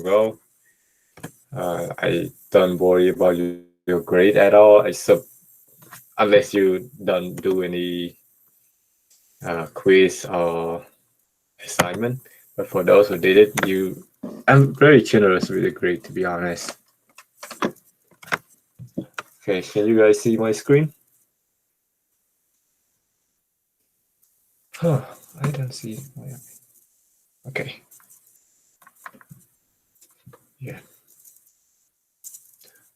well. I don't worry about your grade at all, except unless you don't do any quiz or assignment. But for those who did it, I'm very generous with the grade, to be honest. Okay, can you guys see my screen? Huh, I don't see it. Okay. Yeah.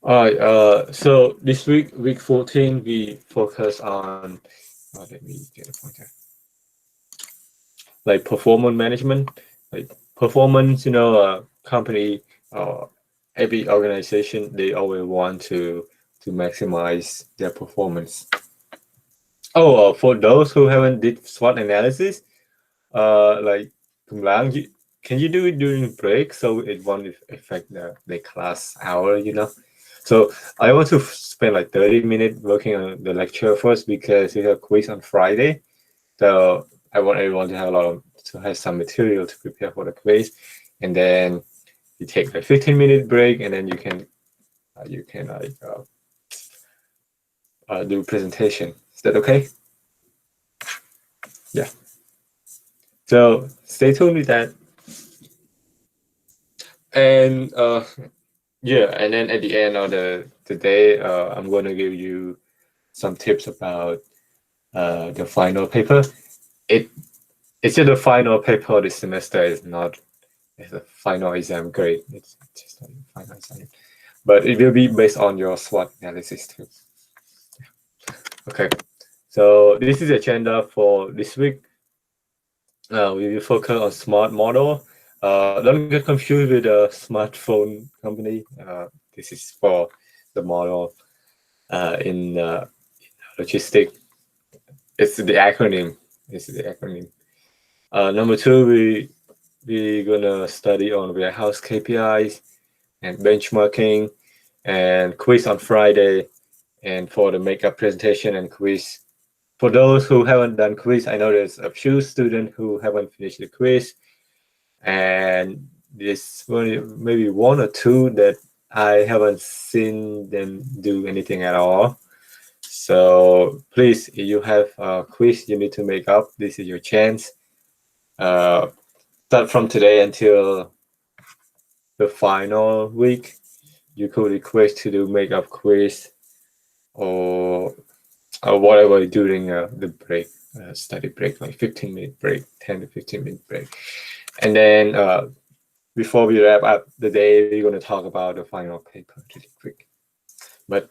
All right. So this week 14, we focus on. Let me get a pointer. Like performance management, like performance. Company or every organization, they always want to maximize their performance. Oh, for those who haven't did SWOT analysis, like can you do it during break so it won't affect the class hour? So I want to spend like 30 minutes working on the lecture first because we have quiz on Friday. So I want everyone to have some material to prepare for the quiz, and then you take a 15-minute break, and then you can do presentation. Is that okay? Yeah. So stay tuned with that. And yeah, and then at the end of the day, I'm going to give you some tips about the final paper. It's just the final paper this semester. It's not it's a final exam grade. It's just a final exam, but it will be based on your SWOT analysis too. Okay, so this is the agenda for this week. We will focus on smart model. Don't get confused with the smartphone company. This is for the model in logistic. It's the acronym. Number two, we're gonna study on warehouse KPIs and benchmarking and quiz on Friday. And for the makeup presentation and quiz, for those who haven't done quiz, I know there's a few students who haven't finished the quiz, and there's maybe one or two that I haven't seen them do anything at all. So please, if you have a quiz you need to make up, this is your chance. Start from today until the final week. You could request to do makeup quiz or whatever during the break, study break, like 15-minute break, 10 to 15-minute break. And then before we wrap up the day, we're going to talk about the final paper really quick. But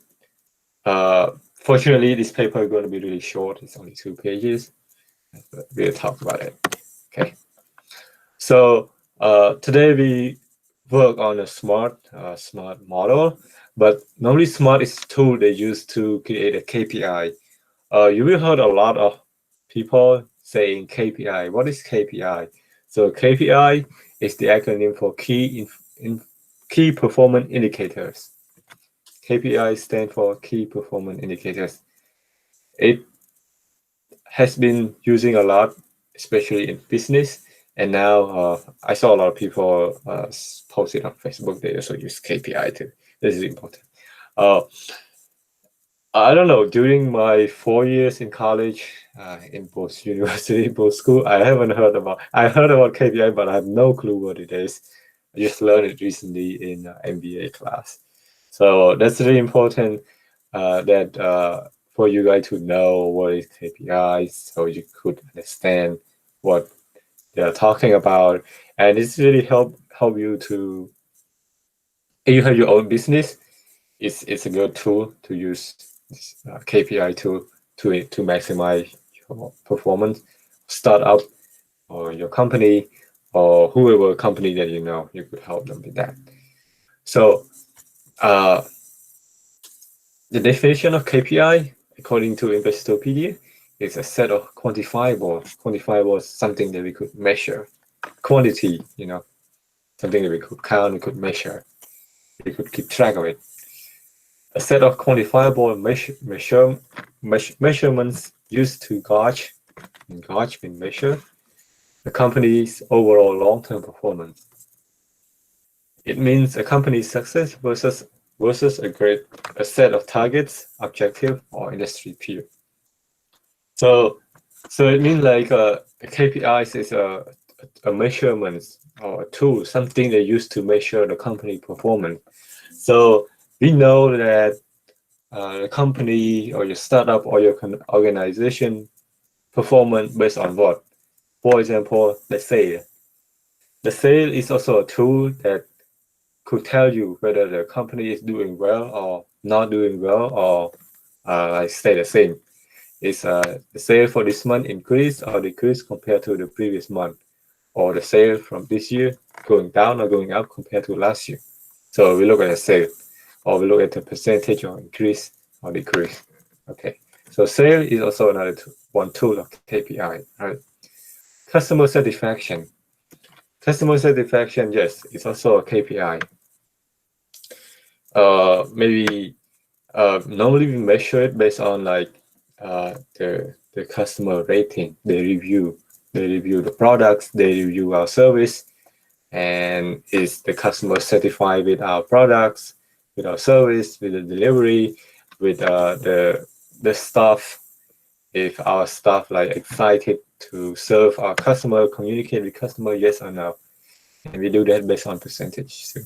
fortunately, this paper is going to be really short. It's only 2 pages. But we'll talk about it. Okay. So today we work on a smart model, but normally smart is a tool they use to create a KPI. You will heard a lot of people saying KPI. What is KPI? So KPI is the acronym for key performance indicators. KPI stands for key performance indicators. It has been using a lot, especially in business. And now I saw a lot of people post it on Facebook. They also use KPI too. This is important. I don't know. During my 4 years in college, in both university, both school, I heard about KPI, but I have no clue what it is. I just learned it recently in MBA class. So that's really important that for you guys to know what is KPI, so you could understand what they are talking about, and it's really help you to. If you have your own business, it's a good tool to use this KPI tool to maximize your performance. Startup or your company or whoever company that you could help them with that. So the definition of KPI, according to Investopedia, is a set of quantifiable. Quantifiable is something that we could measure. Quantity, something that we could count, we could measure. We could keep track of it. A set of quantifiable measurements used to gauge means measure the company's overall long-term performance. It means a company's success versus a set of targets, objective, or industry peer. So it means like KPIs is a measurement or a tool, something they use to measure the company performance. So we know that the company or your startup or your organization performance based on what? For example, let's say the sale is also a tool that could tell you whether the company is doing well or not doing well, or like stay the same. Is the sale for this month increase or decrease compared to the previous month, or the sale from this year going down or going up compared to last year? So we look at the sale, or we look at the percentage of increase or decrease. Okay, so sale is also another one tool of KPI, right? Customer satisfaction. Customer satisfaction, yes, it's also a KPI. Maybe normally we measure it based on like the customer rating. They review the products, they review our service, and is the customer satisfied with our products, with our service, with the delivery, with the staff. If our staff like excited to serve our customer, communicate with customer, yes or no, and we do that based on percentage too.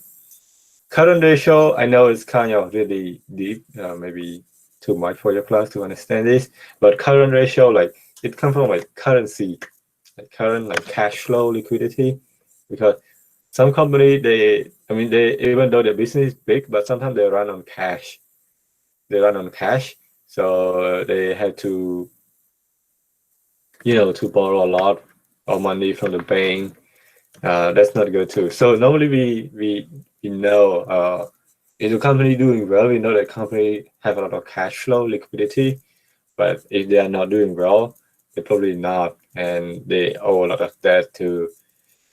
Current ratio, I know it's kind of really deep, maybe too much for your class to understand this, but current ratio, like it comes from like currency, like current like cash flow liquidity, because some company they even though their business is big, but sometimes they run on cash. They run on cash, so they have to to borrow a lot of money from the bank. That's not good too. So normally we know is the company doing well? We know that company have a lot of cash flow liquidity, but if they are not doing well, they're probably not, and they owe a lot of debt to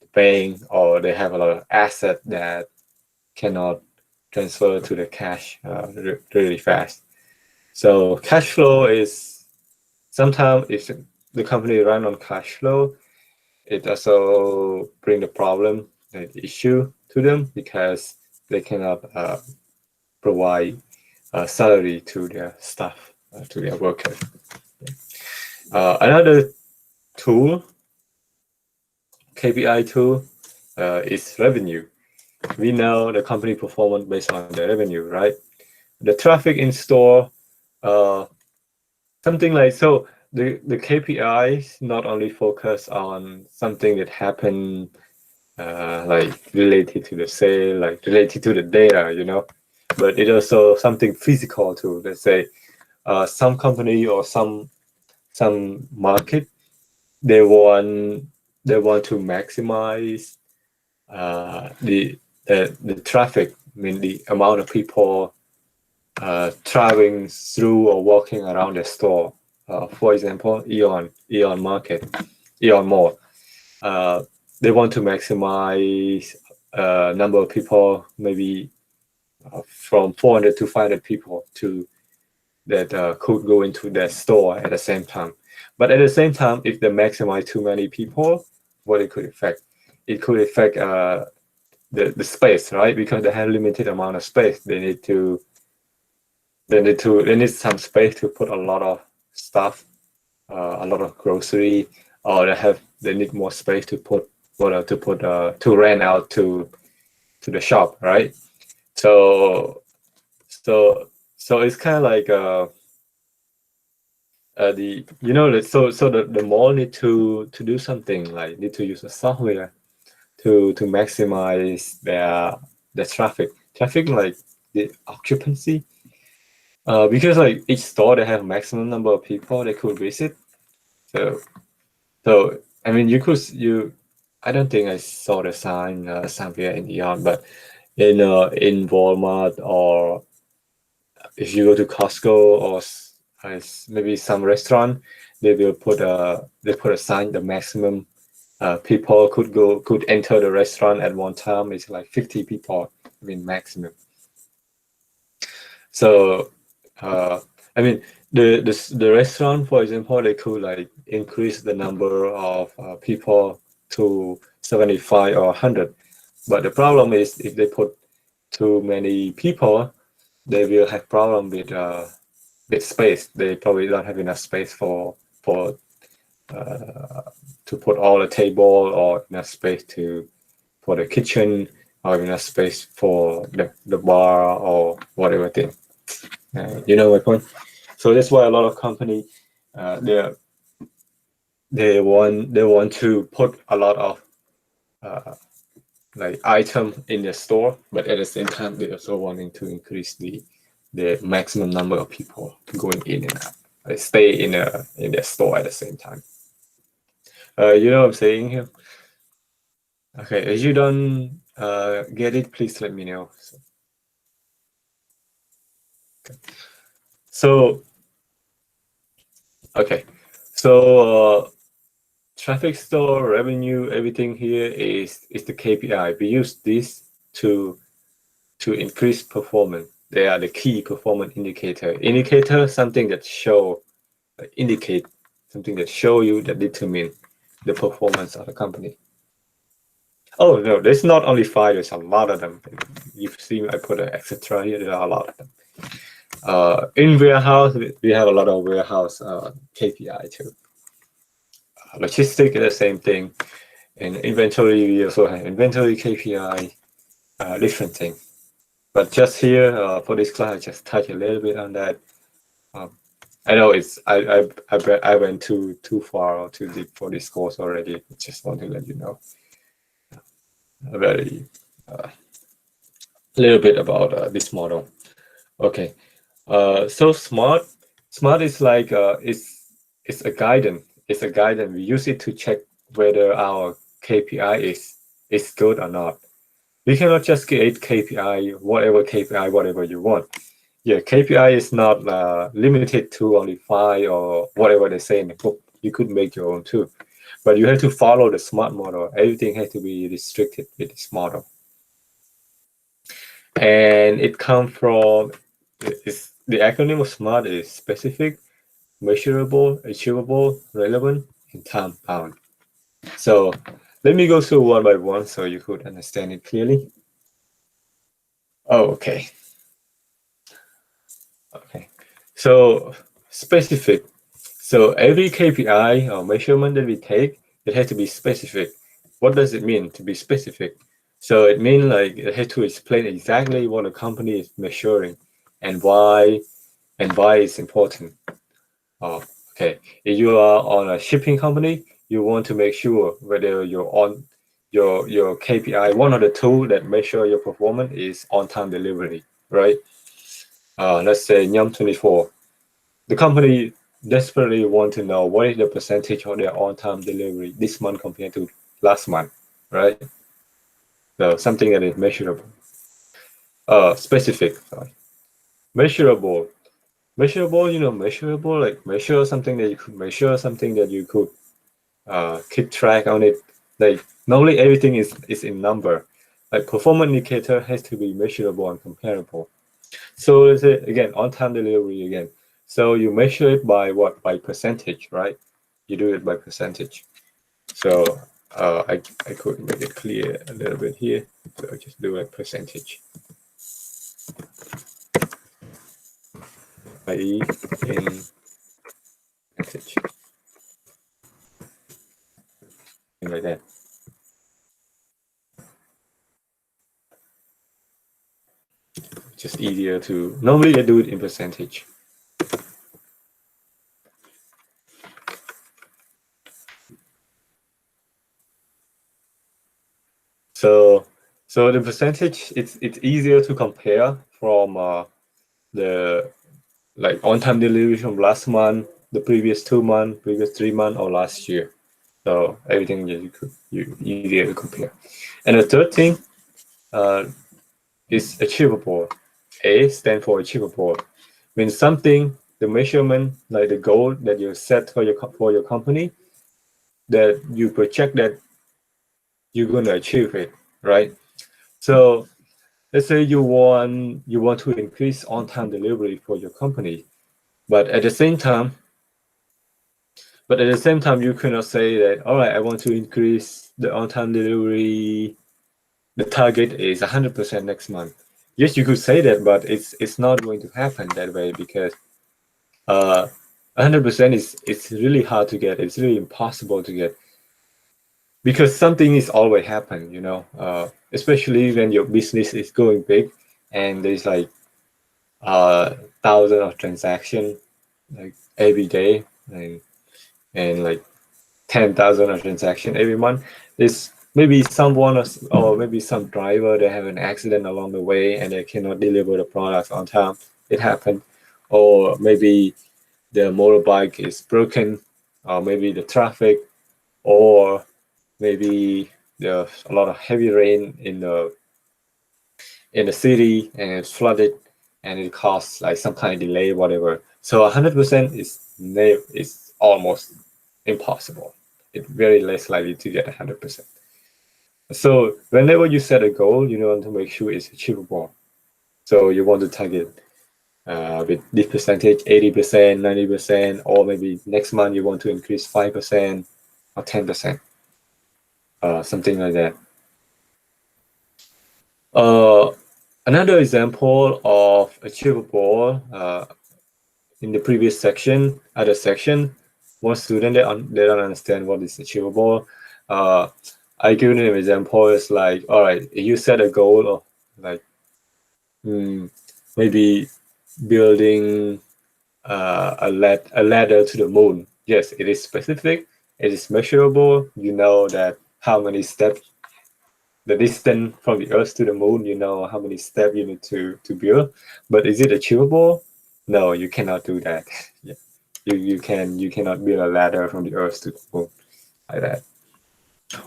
the bank, or they have a lot of asset that cannot transfer to the cash really fast. So cash flow is sometimes if the company run on cash flow, it also bring the problem and the issue to them because they cannot provide salary to their staff, to their workers. Another tool, KPI tool, is revenue. We know the company performance based on the revenue, right? The traffic in store, uh, something like so. The KPIs not only focus on something that happened like related to the sale, like related to the data, but it also something physical too. Let's say some company or some market they want to maximize the traffic. I mean the amount of people traveling through or walking around the store. For example, Eon Market, Eon Mall. Uh, they want to maximize number of people, maybe from 400 to 500 people to that could go into that store at the same time. But at the same time, if they maximize too many people, what it could affect? It could affect the space, right? Because they have limited amount of space. They need some space to put a lot of stuff, a lot of grocery, or they need more space to put to rent out to the shop, right? So it's kind of like the the mall need to do something like need to use a software to maximize their traffic like the occupancy, because like each store they have maximum number of people they could visit. So I mean you I don't think I saw the sign somewhere in Eon, but in Walmart, or if you go to Costco, or maybe some restaurant, they put a sign the maximum people could enter the restaurant at one time is like 50 people. I mean maximum. So I mean the restaurant, for example, they could like increase the number of people to 75 or 100, But the problem is if they put too many people, they will have problem with space. They probably don't have enough space for to put all the table or enough space to for the kitchen or enough space for the bar or whatever thing. You know my point. So that's why a lot of company they want to put a lot of like item in the store, but at the same time they also wanting to increase the maximum number of people going in and out. Like stay in their store at the same time. You know what I'm saying here? Okay, if you don't get it, please let me know. So okay, so traffic store revenue, everything here is the KPI. We use this to increase performance. They are the key performance indicator. Indicator something that indicate something that show you that determine the performance of the company. Oh no, there's not only five. There's a lot of them. You've seen I put an etc. here. There are a lot of them. In warehouse, we have a lot of warehouse KPI too. Logistic is the same thing. In inventory, we also have inventory KPI, different thing. But just here for this class, I just touch a little bit on that. I know it's I went too far or too deep for this course already. Just want to let you know a very little bit about this model. Okay, so smart is like it's a guidance. It's a guidance. We use it to check whether our KPI is good or not. We cannot just create KPI, whatever you want. Yeah, KPI is not limited to only five or whatever they say in the book. You could make your own too, but you have to follow the SMART model. Everything has to be restricted with this model, and it comes from the acronym of SMART is specific, measurable, achievable, relevant, and time bound. So let me go through one by one so you could understand it clearly. Oh, okay. Okay. So specific. So every KPI or measurement that we take, it has to be specific. What does it mean to be specific? So it means like it has to explain exactly what a company is measuring and why it's important. Oh, okay. If you are on a shipping company, you want to make sure whether you're on your KPI, one of the tools that measure your performance is on-time delivery, right? Let's say Yum24. The company desperately want to know what is the percentage of their on-time delivery this month compared to last month, right? So something that is measurable. Specific, sorry. Measurable. Measurable, like measure something that you could measure, something that you could keep track on it. Like normally everything is in number. Like performance indicator has to be measurable and comparable. So let's say again on-time delivery again. So you measure it by what? By percentage, right? You do it by percentage. So I could make it clear a little bit here. So I just do a percentage. I.e. in percentage. Like that. Just easier to normally I do it in percentage. So the percentage it's easier to compare from the like on-time delivery from last month, the previous 2 months, previous 3 months, or last year. So everything you easier to compare. And the third thing is achievable. A stand for achievable. When something, the measurement, like the goal that you set for your company, that you project that you're going to achieve it, right? So let's say you want to increase on-time delivery for your company, but at the same time, you cannot say that all right, I want to increase the on-time delivery the target is 100% next month. Yes, you could say that, but it's not going to happen that way because 100% is it's really hard to get. It's really impossible to get because something is always happen. Especially when your business is going big and there's like thousands of transactions like every day and like 10,000 of transaction every month. There's maybe someone or maybe some driver they have an accident along the way and they cannot deliver the products on time. It happened, or maybe the motorbike is broken, or maybe the traffic, or maybe there's a lot of heavy rain in the city and it's flooded and it causes like some kind of delay, whatever. So 100% is almost impossible. It's very less likely to get 100%. So whenever you set a goal, you want to make sure it's achievable. So you want to target with this percentage, 80%, 90%, or maybe next month you want to increase 5% or 10%, something like that. Uh, Another example of achievable in the previous section, other section, most students they don't understand what is achievable. I give them an example. It's like, all right, you set a goal of like maybe building a ladder to the moon. Yes, it is specific. It is measurable. You know that how many steps, the distance from the Earth to the moon. You know how many steps you need to build. But is it achievable? No, you cannot do that. Yeah. You cannot build a ladder from the Earth to the moon like that.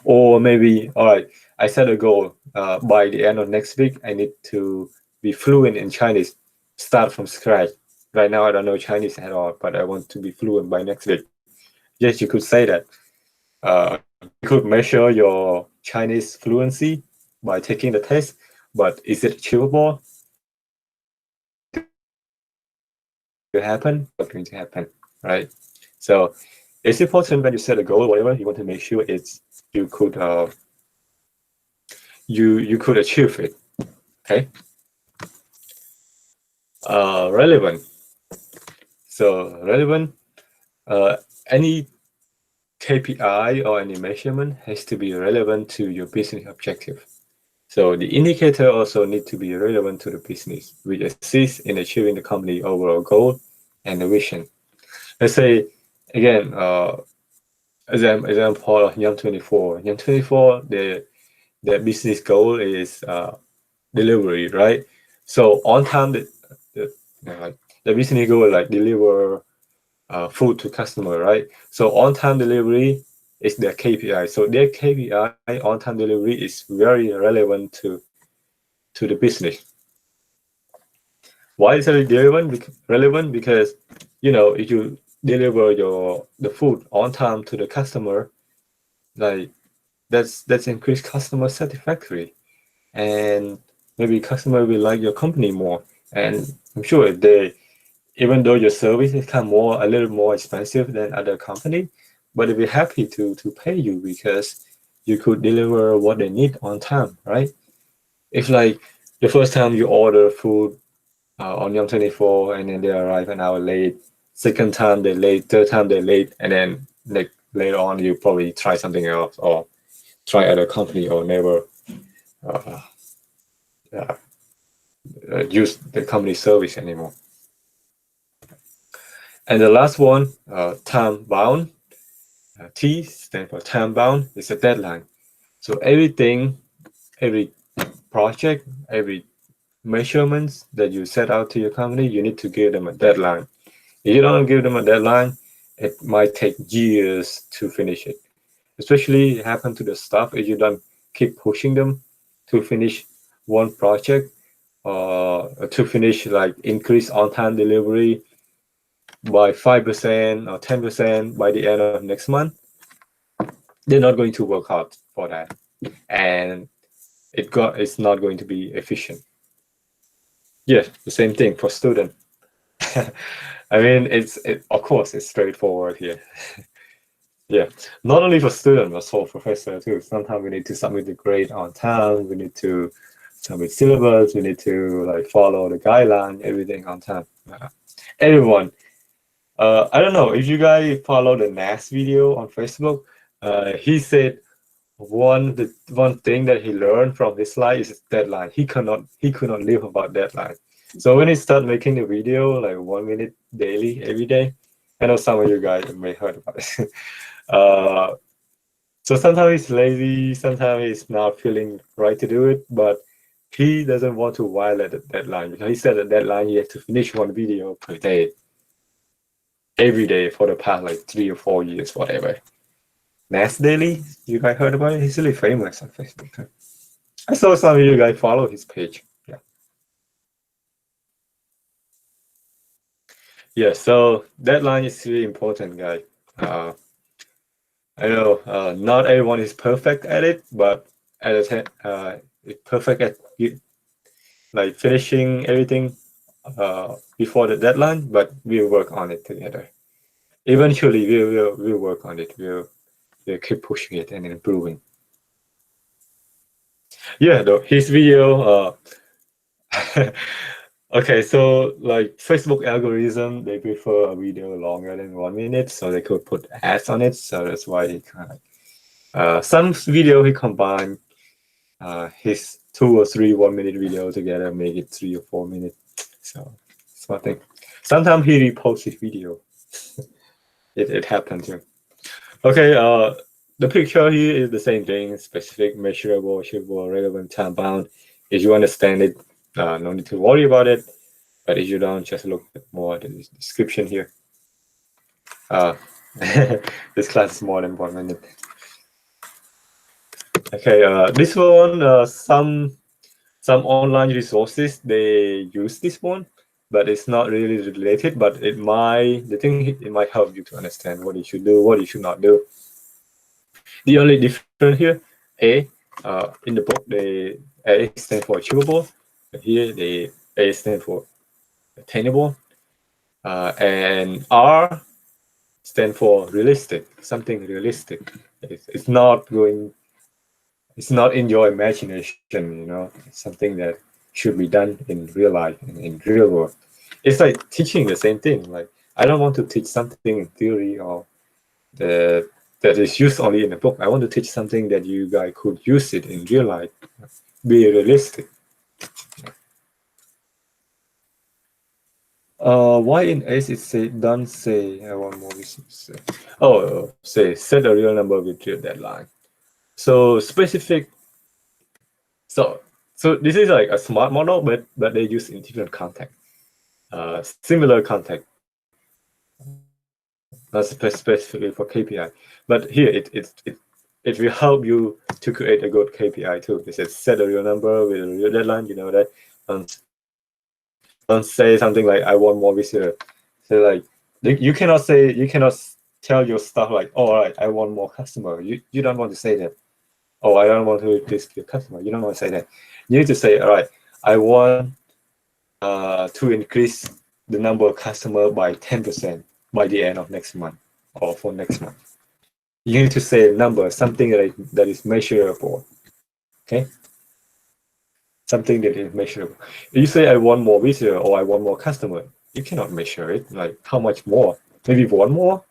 Or maybe, all right, I set a goal. By the end of next week, I need to be fluent in Chinese, start from scratch. Right now, I don't know Chinese at all, but I want to be fluent by next week. Yes, you could say that. You could measure your Chinese fluency by taking the test, but is it achievable? No, it's not going to happen. It's not going to happen, right? So it's important when you set a goal, whatever you want to make sure it's you could you could achieve it. Okay. Relevant. So relevant. Uh, any KPI or any measurement has to be relevant to your business objective. So the indicator also need to be relevant to the business, which assists in achieving the company overall goal and the vision. Let's say again, example of Young 24. Young 24, their business goal is delivery, right? So on time, the, the business goal like deliver food to customer, right? So on time delivery is their KPI. So their KPI on time delivery is very relevant to the business. Why is it relevant? Because if you deliver the food on time to the customer, like that's increased customer satisfaction, and maybe customer will like your company more. And I'm sure if they, even though your service is kind of a little more expensive than other company, but they'll be happy to pay you because you could deliver what they need on time, right? If like the first time you order food on Yum 24 and then they arrive an hour late, second time they're late, third time they're late, and then like later on you probably try something else or try other company or never uh, uh, use the company service anymore. And the last one, time bound. T stands for time bound. It's a deadline. So everything, every project, every measurements that you set out to your company, you need to give them a deadline. If you don't give them a deadline, it might take years to finish it. Especially it happen to the staff if you don't keep pushing them to finish one project or to finish like increase on time delivery by 5% or 10% by the end of next month. They're not going to work hard for that, and it's not going to be efficient. Yeah, the same thing for student. I mean, of course it's straightforward here. Yeah, not only for student, but for professor too. Sometimes we need to submit the grade on time. We need to submit syllabus. We need to like follow the guideline, everything on time. Everyone. I don't know if you guys follow the Nas video on Facebook. He said one thing that he learned from his life is deadline. He could not live about deadline. So when he started making the video like 1 minute daily every day, I know some of you guys may heard about it. uh, so sometimes he's lazy, sometimes he's not feeling right to do it, but he doesn't want to violate the deadline because he said the deadline he has to finish one video per day, every day for the past like 3 or 4 years, whatever. Nas Daily, you guys heard about it? He's really famous on Facebook. I saw some of you guys follow his page. Yeah. Yeah, so deadline is really important, guys. I know not everyone is perfect at it, but at the same, it's perfect at like finishing everything before the deadline, but we'll work on it together. Eventually, we'll work on it. We'll keep pushing it and improving. Yeah, though his video. Okay, so like Facebook algorithm, they prefer a video longer than 1 minute, so they could put ads on it. So that's why he kind of some video he combined his 2 or 3 1 minute video together, make it 3 or 4 minutes. So it's one thing. Sometimes he reposts his video. It happened too. Okay, the picture here is the same thing: specific, measurable, achievable, relevant, time bound. If you understand it, no need to worry about it. But if you don't, just look at more at the description here. This class is more than 1 minute. Okay, this one, some online resources they use this one, but it's not really related. But it might help you to understand what you should do, what you should not do. The only difference here, A, in the book, the A stands for achievable. Here, the A stands for attainable, and R stand for realistic. Something realistic. It's not going. It's not in your imagination. It's something that should be done in real life in real world. It's like teaching the same thing. Like I don't want to teach something in theory or the that is used only in a book. I want to teach something that you guys could use it in real life. Be realistic. Why in S it say don't say I want more resources. Oh, say set a real number with your deadline. So specific. So so this is like a smart model, but they use in different context. Similar context, not specifically for KPI, but here it will help you to create a good KPI too. It says set a real number with a real deadline. You know that. Don't say something like I want more visitor. So like you cannot tell your staff like, oh, all right, I want more customer. You don't want to say that. Oh, I don't want to increase your customer. You don't want to say that. You need to say, all right, I want to increase the number of customer by 10% by the end of next month or for next month. You need to say a number, something that is measurable. Okay, something that is measurable. If you say I want more visitor or I want more customer, you cannot measure it. Like how much more? Maybe one more,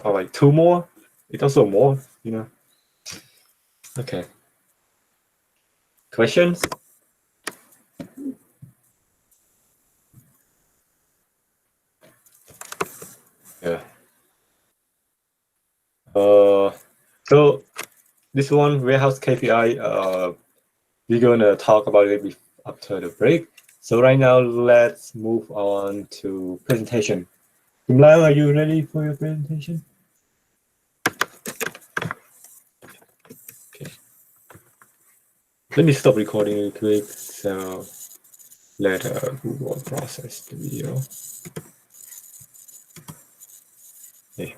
or like two more. It's also more. Okay. Questions? Yeah. So this one warehouse KPI. We're gonna talk about it after the break. So right now, let's move on to presentation. Kumla, are you ready for your presentation? Okay. Let me stop recording real quick. So let Google process the video. Okay.